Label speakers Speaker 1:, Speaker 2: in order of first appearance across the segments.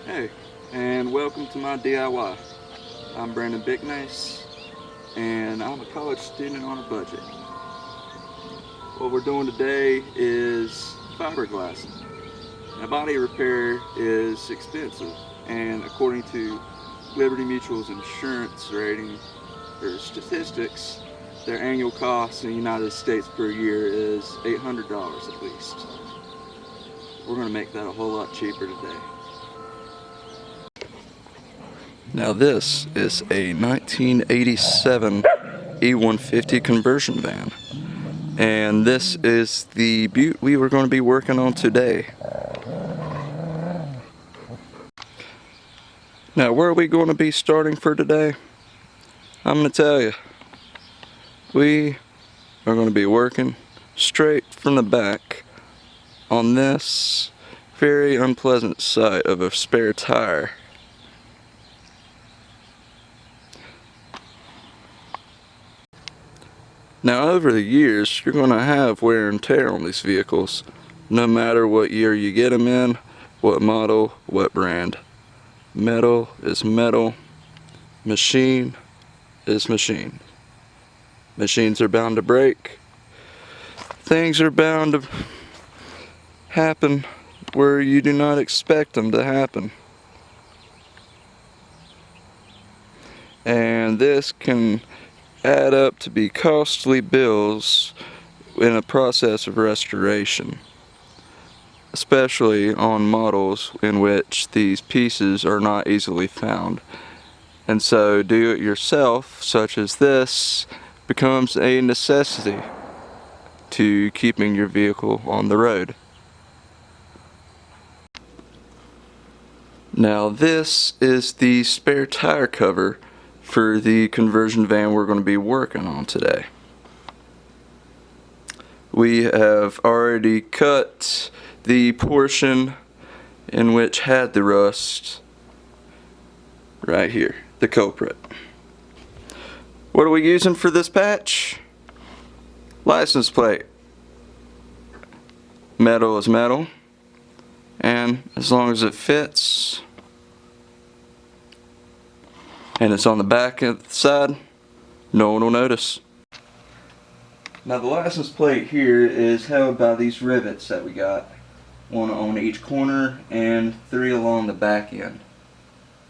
Speaker 1: Hey, and welcome to my DIY. I'm Brandon Bicknice, and I'm a college student on a budget. What we're doing today is fiberglass. Now, body repair is expensive, and according to Liberty Mutual's insurance rating or statistics, their annual cost in the United States per year is $800 at least. We're going to make that a whole lot cheaper today. Now this is a 1987 E150 conversion van, and this is the butte we were going to be working on today. Now where are we going to be starting for today? I'm going to tell you. We are going to be working straight from the back on this very unpleasant sight of a spare tire. Now over the years, you're going to have wear and tear on these vehicles, no matter what year you get them in, what model, what brand. Metal is metal, machine is machine. Machines are bound to break. Things are bound to happen where you do not expect them to happen. And this can add up to be costly bills in a process of restoration, especially on models in which these pieces are not easily found. And so do it yourself, such as this, becomes a necessity to keeping your vehicle on the road. Now this is the spare tire cover for the conversion van we're going to be working on today. We have already cut the portion in which had the rust right here, the culprit. What are we using for this patch? License plate. Metal is metal, and as long as it fits and it's on the back of the side, no one will notice. Now the license plate here is held by these rivets that we got, one on each corner and 3 along the back end.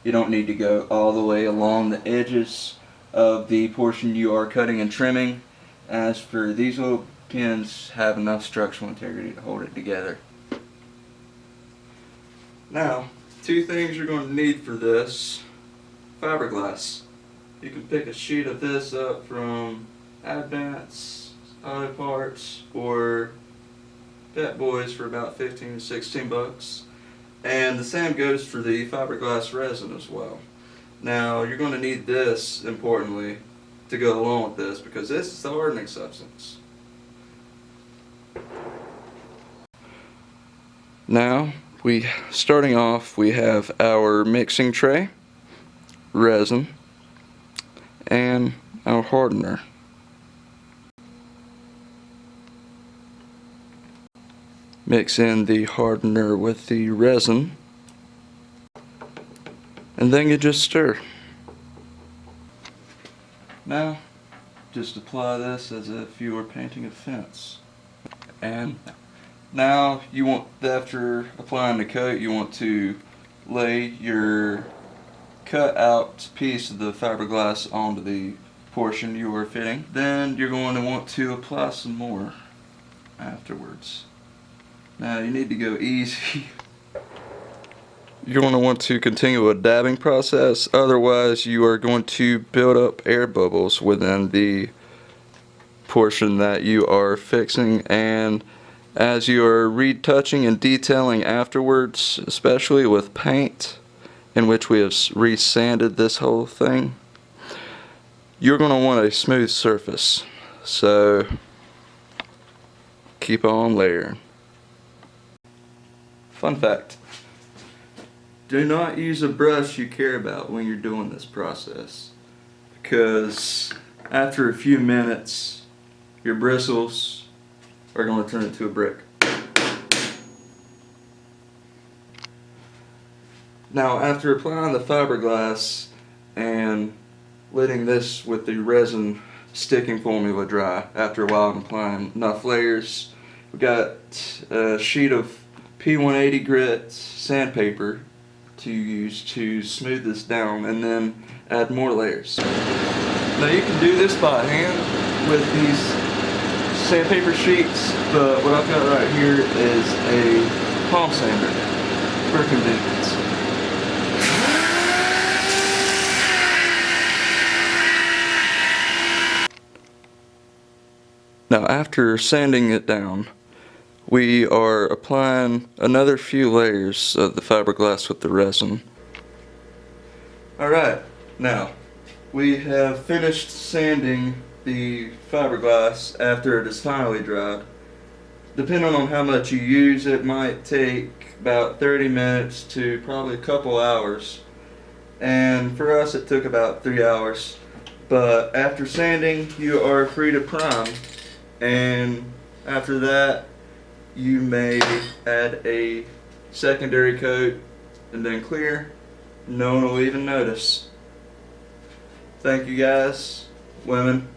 Speaker 1: You don't need to go all the way along the edges of the portion you are cutting and trimming, as for these little pins have enough structural integrity to hold it together. Now, 2 things you're going to need for this: fiberglass. You can pick a sheet of this up from Advance, Auto Parts, or Pet Boys for about 15 to 16 bucks. And the same goes for the fiberglass resin as well. Now you're going to need this, importantly, to go along with this, because this is the hardening substance. Now, starting off, we have our mixing tray, resin, and our hardener. Mix in the hardener with the resin, and then you just stir. Now, just apply this as if you were painting a fence. And now you want, after applying the coat, you want to lay your cut out piece of the fiberglass onto the portion you are fitting. Then you're going to want to apply some more afterwards. Now you need to go easy. You're going to want to continue a dabbing process, otherwise you are going to build up air bubbles within the portion that you are fixing, and as you are retouching and detailing afterwards, especially with paint, in which we have resanded this whole thing, you're going to want a smooth surface, so keep on layering. Fun fact: do not use a brush you care about when you're doing this process, because after a few minutes your bristles are going to turn into a brick. Now after applying the fiberglass and letting this with the resin sticking formula dry, after a while and applying enough layers, we got a sheet of P180 grit sandpaper to use to smooth this down and then add more layers. Now you can do this by hand with these sandpaper sheets, but what I've got right here is a palm sander for convenience. Now after sanding it down, we are applying another few layers of the fiberglass with the resin. Alright, now we have finished sanding the fiberglass after it is finally dried. Depending on how much you use, it might take about 30 minutes to probably a couple hours. And for us it took about 3 hours. But after sanding, you are free to prime. And after that, you may add a secondary coat and then clear. No one will even notice. Thank you guys, women,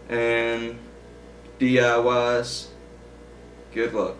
Speaker 1: and DIYs. Good luck.